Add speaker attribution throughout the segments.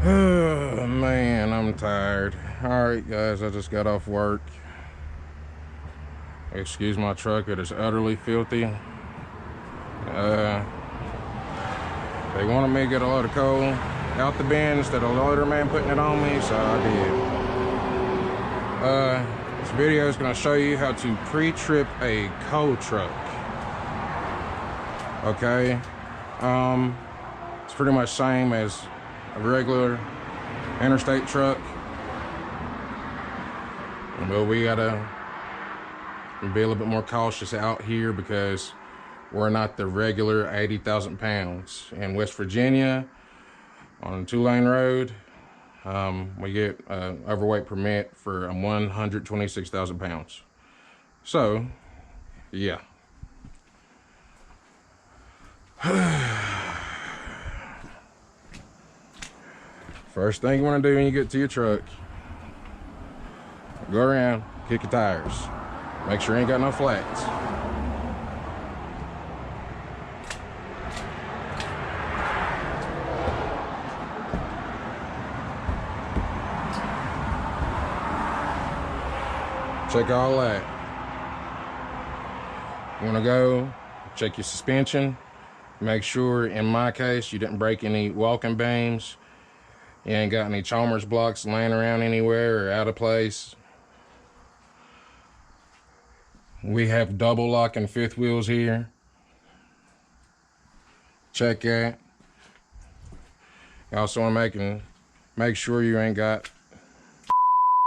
Speaker 1: Oh, man, I'm tired. Alright, guys, I just got off work. Excuse my truck, it is utterly filthy. They wanted me to get a load of coal out the bin instead of the loader man putting it on me, so I did. This video is going to show you how to pre-trip a coal truck. Okay? It's pretty much same as a regular interstate truck, but we gotta be a little bit more cautious out here because we're not the regular 80,000 pounds. In West Virginia, on a 2-lane road, we get an overweight permit for 126,000 pounds. So, yeah. First thing you want to do when you get to your truck, go around, kick your tires. Make sure you ain't got no flats. Check all that. You want to go check your suspension. Make sure, in my case, you didn't break any walking beams. You ain't got any Chalmers blocks laying around anywhere or out of place. We have double lock and fifth wheels here. Check that. You also want to make sure you ain't got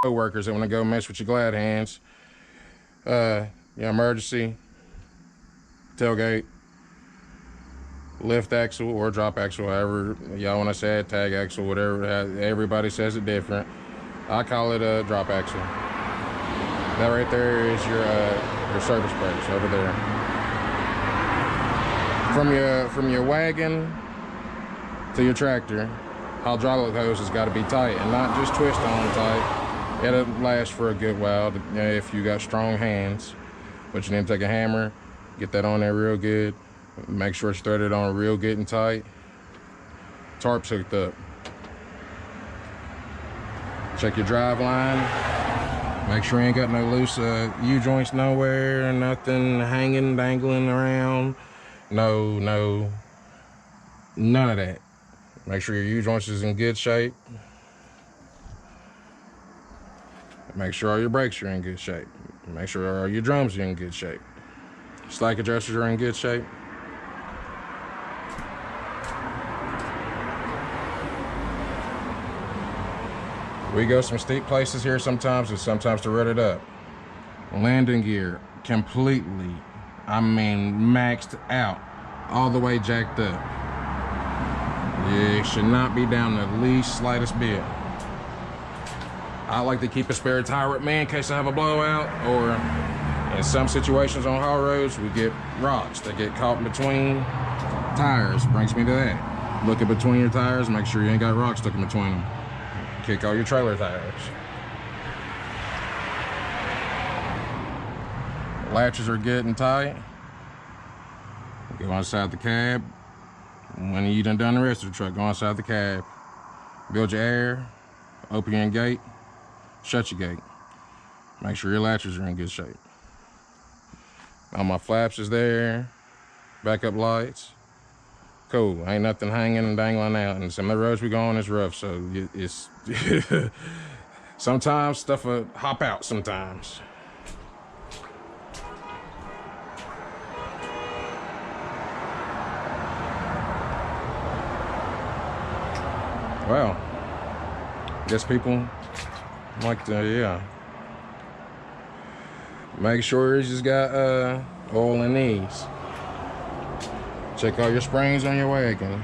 Speaker 1: co-workers that want to go mess with your glad hands. Your emergency tailgate, lift axle or drop axle, however y'all want to say it, tag axle, whatever. Everybody says it different. I call it a drop axle. That right there is your service brakes over there. From your wagon to your tractor, hydraulic hose has got to be tight and not just twist on tight. It'll last for a good while if you got strong hands, but you need to take a hammer, get that on there real good. Make sure it's threaded on real good and tight. Tarp's hooked up. Check your drive line. Make sure you ain't got no loose U-joints nowhere, nothing hanging, dangling around. No, none of that. Make sure your U-joints is in good shape. Make sure all your brakes are in good shape. Make sure all your drums are in good shape. Slack adjusters are in good shape. We go some steep places here sometimes, and sometimes to rut it up. Landing gear, completely, I mean maxed out, all the way jacked up. It should not be down the least slightest bit. I like to keep a spare tire with me in case I have a blowout, or in some situations on haul roads, we get rocks that get caught in between tires. Brings me to that. Look in between your tires, make sure you ain't got rocks stuck in between them. Kick all your trailer tires. Latches are good and tight. Go inside the cab. When you done the rest of the truck, go inside the cab. Build your air. Open your gate. Shut your gate. Make sure your latches are in good shape. All my flaps is there. Backup lights. Cool, ain't nothing hanging and dangling out. And some of the roads we go on is rough, so it's sometimes stuff will hop out sometimes. Well, guess people like to, yeah. Make sure you just got oil in these. Check all your springs on your wagon.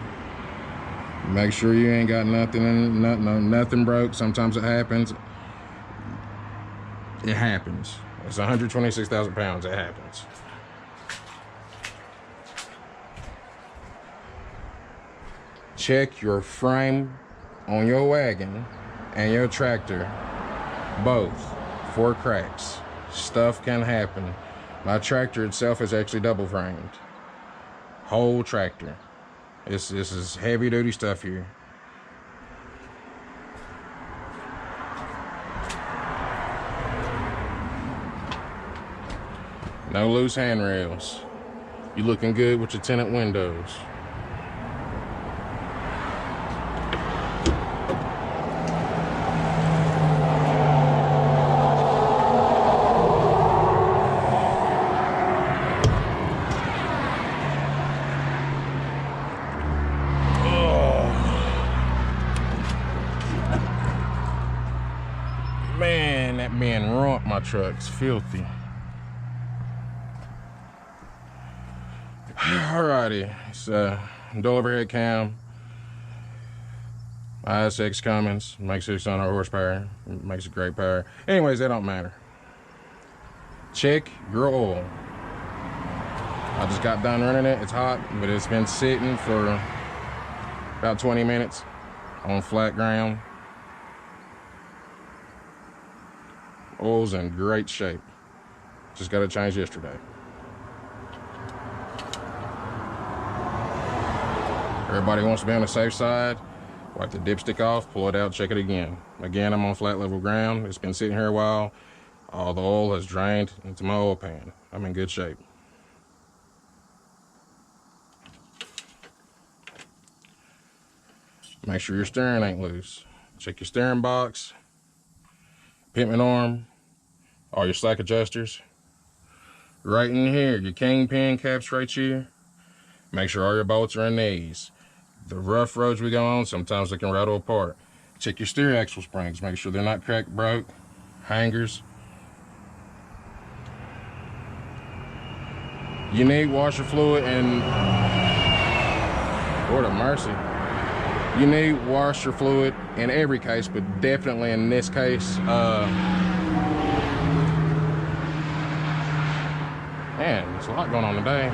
Speaker 1: Make sure you ain't got nothing nothing broke. Sometimes it happens. It happens. It's 126,000 pounds. It happens. Check your frame on your wagon and your tractor, both, for cracks. Stuff can happen. My tractor itself is actually double framed. Whole tractor. This is heavy duty stuff here. No loose handrails. You looking good with your tinted windows. Man, that man ruined my truck. It's filthy. Alrighty, it's dual overhead cam, ISX Cummins, makes 600 horsepower, makes a great power. Anyways, that don't matter. Check your oil. I just got done running it. It's hot, but it's been sitting for about 20 minutes on flat ground. Oil's in great shape. Just got it changed yesterday. Everybody wants to be on the safe side. Wipe the dipstick off, pull it out, check it again. Again, I'm on flat level ground. It's been sitting here a while. All the oil has drained into my oil pan. I'm in good shape. Make sure your steering ain't loose. Check your steering box, pitman arm, all your slack adjusters. Right in here, your kingpin caps right here. Make sure all your bolts are in these. The rough roads we go on, sometimes they can rattle apart. Check your steer axle springs. Make sure they're not cracked, broke, hangers. You need washer fluid and, Lord have mercy. You need washer fluid in every case, but definitely in this case. Man, there's a lot going on today.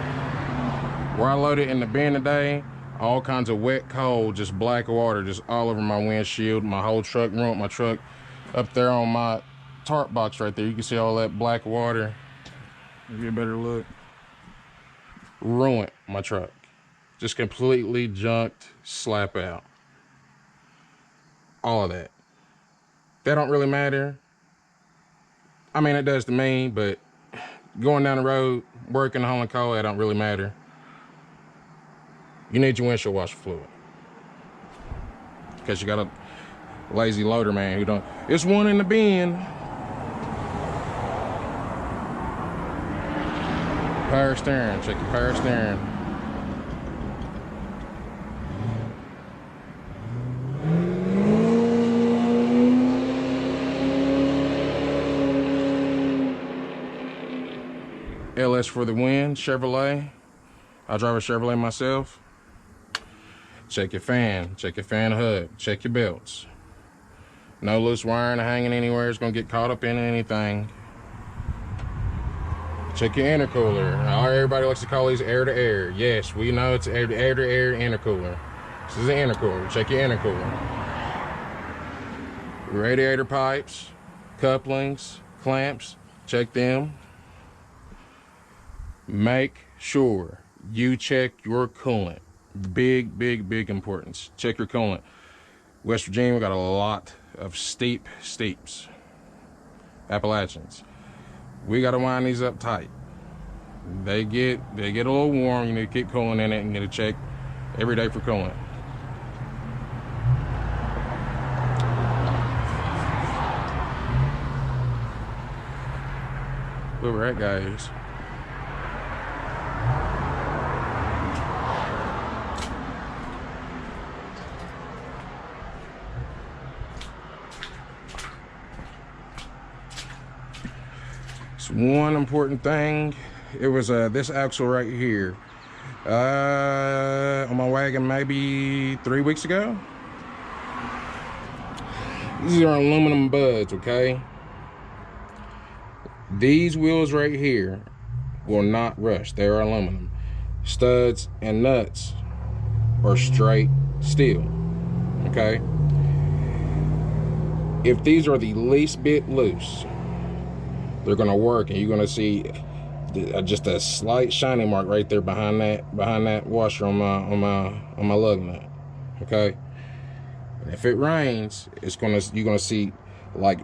Speaker 1: Where I loaded in the bin today, all kinds of wet coal, just black water, just all over my windshield. My whole truck, ruined my truck. Up there on my tarp box right there, you can see all that black water. Give you a better look. Ruined my truck. Just completely junked, slap out. All of that. That don't really matter. I mean, it does to me, but going down the road, working, hauling coal, that don't really matter. You need your windshield washer fluid. Because you got a lazy loader man who don't, it's one in the bin. Power steering, check your power steering. LS for the win, Chevrolet. I drive a Chevrolet myself. Check your fan hood, check your belts. No loose wiring hanging anywhere, it's gonna get caught up in anything. Check your intercooler. Everybody likes to call these air to air. Yes, we know it's air to air intercooler. This is an intercooler, check your intercooler. Radiator pipes, couplings, clamps, check them. Make sure you check your coolant. Big, big, big importance. Check your coolant. West Virginia, we got a lot of steeps. Appalachians. We got to wind these up tight. They get a little warm. You need to keep coolant in it and get a check every day for coolant. Whoever that guy is. One important thing, it was this axle right here on my wagon maybe 3 weeks ago. These are aluminum buds, okay? These wheels right here will not rust. They are aluminum. Studs and nuts are straight steel, okay? If these are the least bit loose, they're gonna work, and you're gonna see just a slight shiny mark right there behind that washer on my lug nut. Okay. And if it rains, you're gonna see like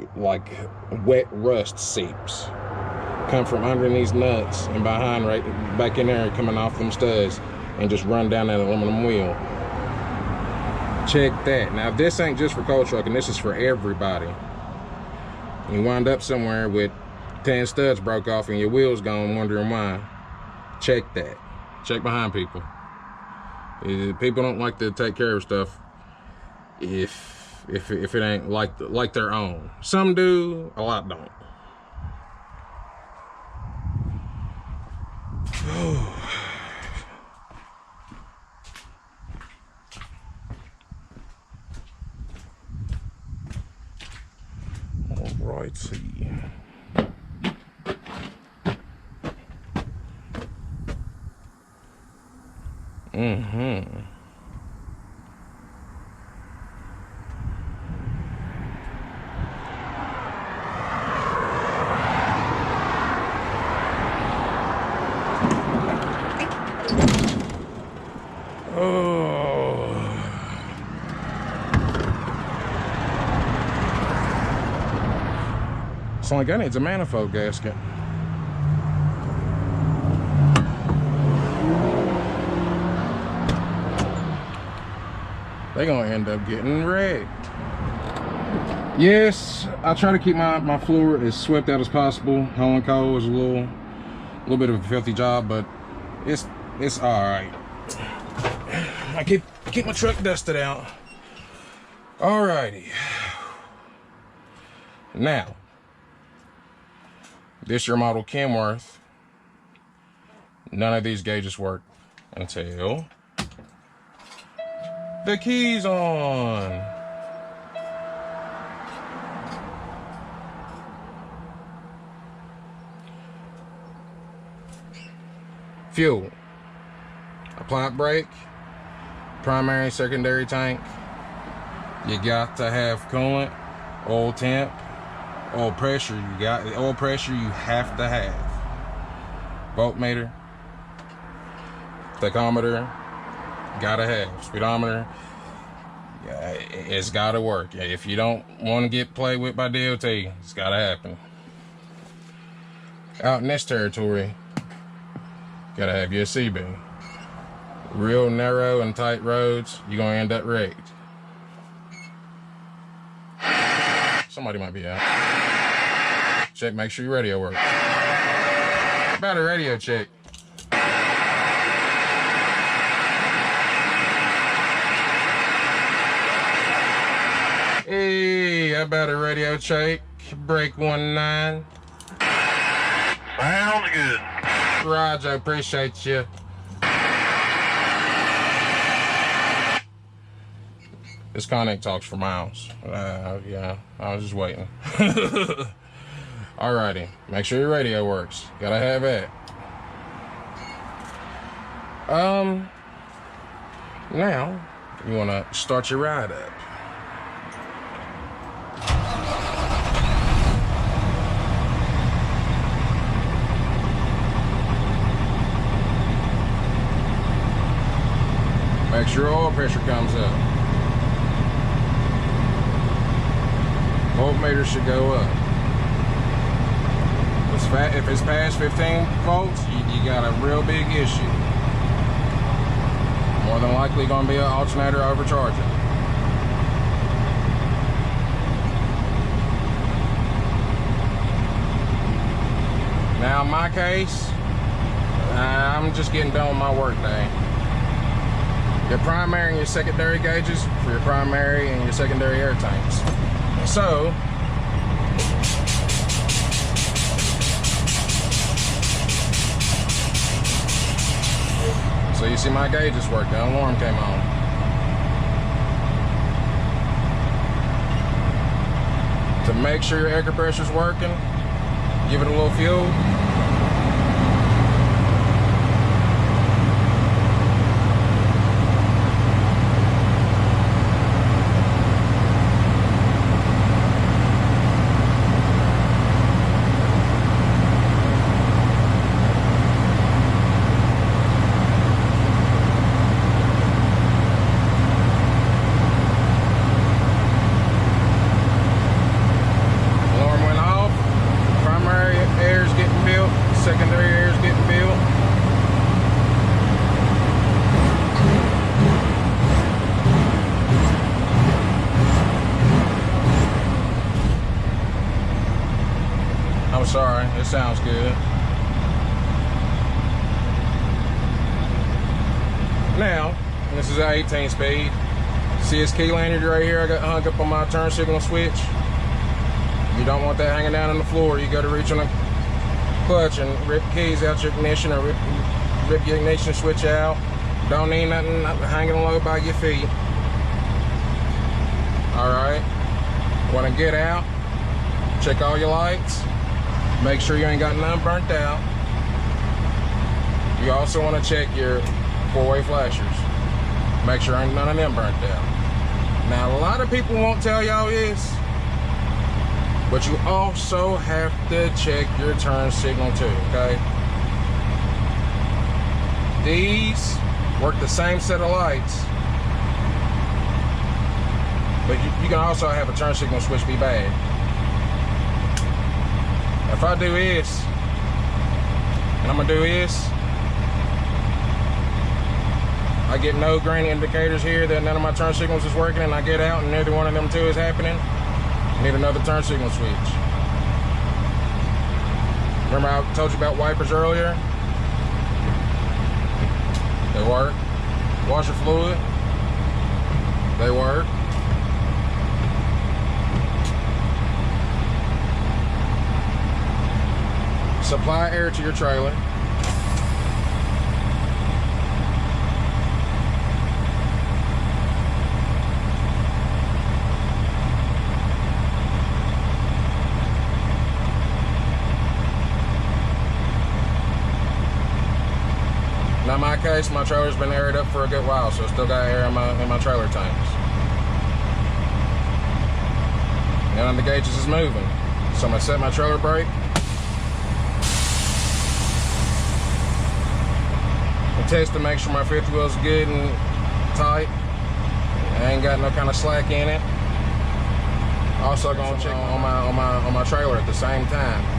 Speaker 1: wet rust seeps. come from under these nuts and behind, right back in there, coming off them studs, and just run down that aluminum wheel. Check that. Now this ain't just for cold trucking, this is for everybody. You wind up somewhere with 10 studs broke off and your wheels gone, wondering why. Check that. Check behind people. People don't like to take care of stuff if it ain't like their own. Some do, a lot don't. Alrighty. It's like that needs a manifold gasket. They're gonna end up getting wrecked. Yes, I try to keep my floor as swept out as possible. Hauling coal is a little bit of a filthy job, but it's all right. I keep my truck dusted out. Alrighty. Now, this your model Kenworth. None of these gauges work until the key's on. Fuel. Applied brake. Primary, secondary tank. You got to have coolant, oil temp, oil pressure. You got oil pressure. You have to have voltmeter, tachometer. Gotta have speedometer. Yeah, it's gotta work. If you don't want to get played with by DOT, it's gotta happen. Out in this territory, gotta have your CB. Real narrow and tight roads, you're gonna end up wrecked. Somebody might be out. Check, make sure your radio works. About a radio check. Hey, how about a radio check? Break 19.
Speaker 2: Sounds good.
Speaker 1: Raj, I appreciate you. This connect talks for miles. Yeah, I was just waiting. Alrighty, make sure your radio works. Gotta have it. Now, you wanna start your ride up. Make sure oil pressure comes up. Voltmeter should go up. If it's past 15 volts, you got a real big issue. More than likely going to be an alternator overcharging. Now in my case, I'm just getting done with my work day. Your primary and your secondary gauges for your primary and your secondary air tanks. So, you see my gauges work, the alarm came on. To make sure your air compressor's working, give it a little fuel. Getting sorry, it sounds good. Now, this is an 18 speed. See this key lanyard right here I got hung up on my turn signal switch? You don't want that hanging down on the floor. You got to reach on the clutch and rip keys out your ignition, or rip your ignition switch out. Don't need nothing hanging low by your feet. Alright. Want to get out, check all your lights. Make sure you ain't got none burnt out. You also want to check your four-way flashers. Make sure ain't none of them burnt out. Now, a lot of people won't tell y'all this, but you also have to check your turn signal too, okay? These work the same set of lights, but you can also have a turn signal switch be bad. If I do this, and I'm gonna do this, I get no green indicators here that none of my turn signals is working, and I get out and neither one of them two is happening, I need another turn signal switch. Remember I told you about wipers earlier? They work. Washer fluid, they work. Supply air to your trailer. Now in my case, my trailer's been aired up for a good while, so I still got air in my trailer tanks. None of the gauges is moving. So I'm gonna set my trailer brake. And test to make sure my fifth wheel's good and tight. I ain't got no kind of slack in it. Also gonna check on my trailer at the same time.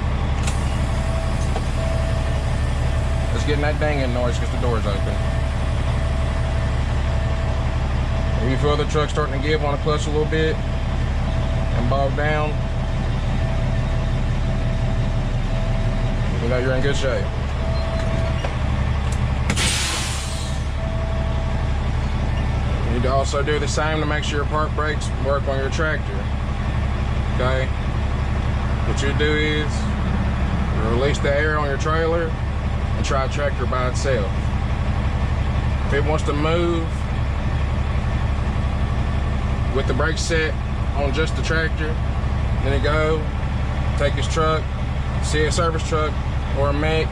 Speaker 1: It's getting that dinging noise because the door's open. If you feel the truck starting to give on the clutch a little bit and bog down, you know you're in good shape. You need to also do the same to make sure your park brakes work on your tractor. Okay? What you do is you release the air on your trailer and try a tractor by itself. If it wants to move with the brakes set on just the tractor, then you go take his truck, see a service truck or a mech,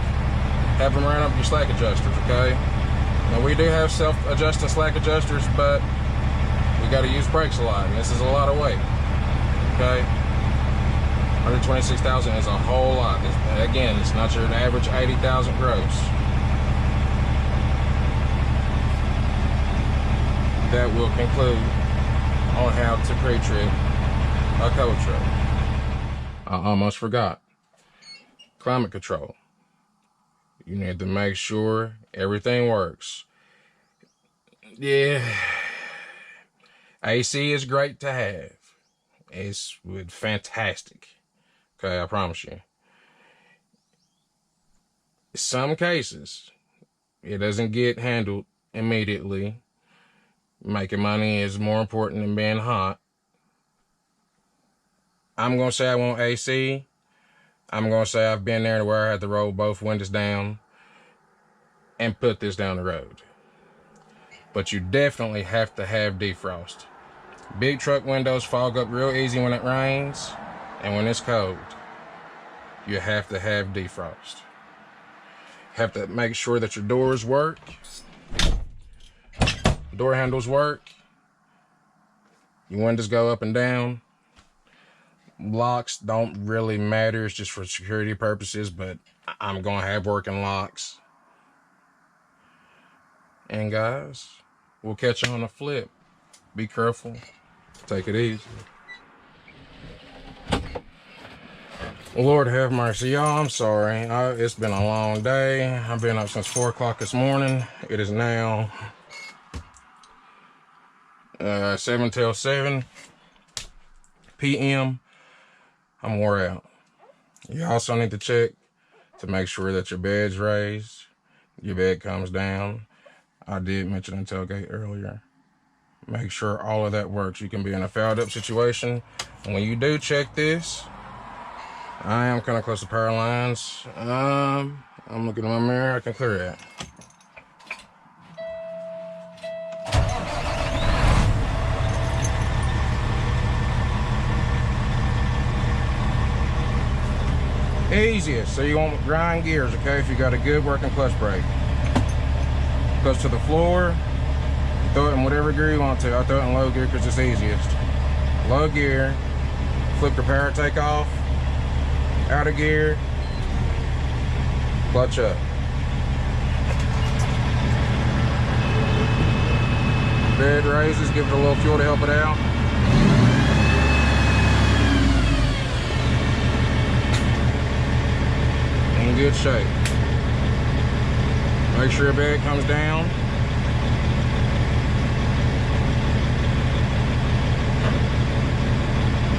Speaker 1: have them run up your slack adjusters, okay? Now we do have self-adjusting slack adjusters, but we got to use brakes a lot, and this is a lot of weight, okay? 126,000 is a whole lot. Again, it's not your average 80,000 gross. That will conclude on how to pre-trip a cold truck. I almost forgot. Climate control. You need to make sure everything works. Yeah, AC is great to have. It's fantastic. Okay, I promise you. In some cases, it doesn't get handled immediately. Making money is more important than being hot. I'm going to say I want AC. I'm going to say I've been there to where I had to roll both windows down and put this down the road. But you definitely have to have defrost. Big truck windows fog up real easy when it rains and when it's cold. You have to have defrost. Have to make sure that your doors work, door handles work, your windows go up and down. Locks don't really matter, it's just for security purposes, but I'm gonna have working locks. And guys, we'll catch you on the flip. Be careful, take it easy. Lord have mercy, y'all. I'm sorry. It's been a long day. I've been up since 4 o'clock this morning. It is now 7 till 7 p.m. I'm wore out. You also need to check to make sure that your bed's raised, your bed comes down. I did mention the tailgate earlier. Make sure all of that works. You can be in a fouled up situation. And when you do check this, I am kind of close to power lines. I'm looking in my mirror, I can clear that. Easiest, so you won't grind gears, okay, if you got a good working clutch brake. Clutch to the floor, throw it in whatever gear you want to. I throw it in low gear because it's easiest. Low gear, flip your power take off, out of gear, clutch up. Bed raises, give it a little fuel to help it out. In good shape. Make sure your bed comes down.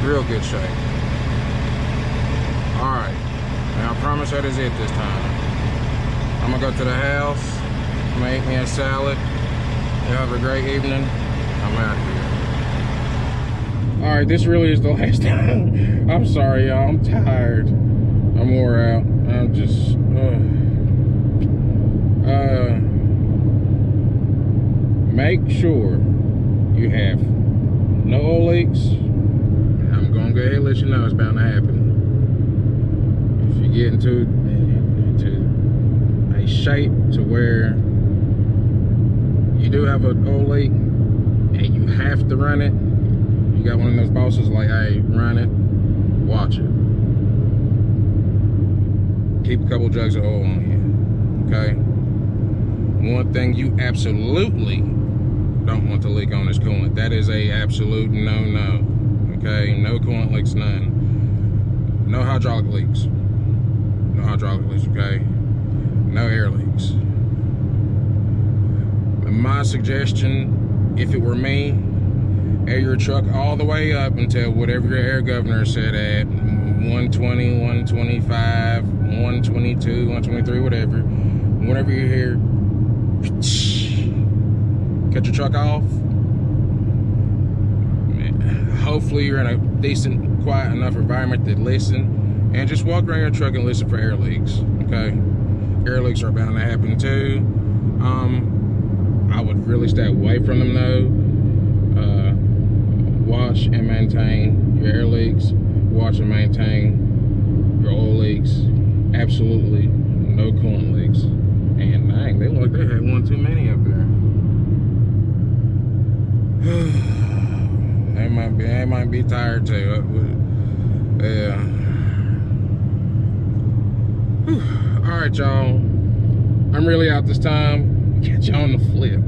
Speaker 1: Real good shape. Alright. Now I promise that is it this time. I'm gonna go to the house, make me a salad. You have a great evening. I'm out of here. Alright, this really is the last time. I'm sorry, y'all. I'm tired. I'm wore out. I'm just make sure you have no oil leaks. I'm gonna go ahead and let you know it's bound to happen. If you get into a shape to where you do have an oil leak and you have to run it, you got one of those bosses like, hey, run it, watch it. Keep a couple jugs of oil on you, okay? One thing you absolutely don't want to leak on is coolant. That is a absolute no-no, okay? No coolant leaks, none. No hydraulic leaks. No hydraulic leaks, okay? No air leaks. My suggestion, if it were me, air your truck all the way up until whatever your air governor said at 120, 125, 122, 123, whatever. Whenever you're here, cut your truck off. Hopefully you're in a decent, quiet enough environment to listen, and just walk around your truck and listen for air leaks, okay? Air leaks are bound to happen too. I would really stay away from them though. Watch and maintain your air leaks. Watch and maintain your oil leaks. Absolutely no coolant leaks. And dang, they look like they had one too many up there. They might be tired too. Yeah. All right, y'all. I'm really out this time. Catch you on the flip.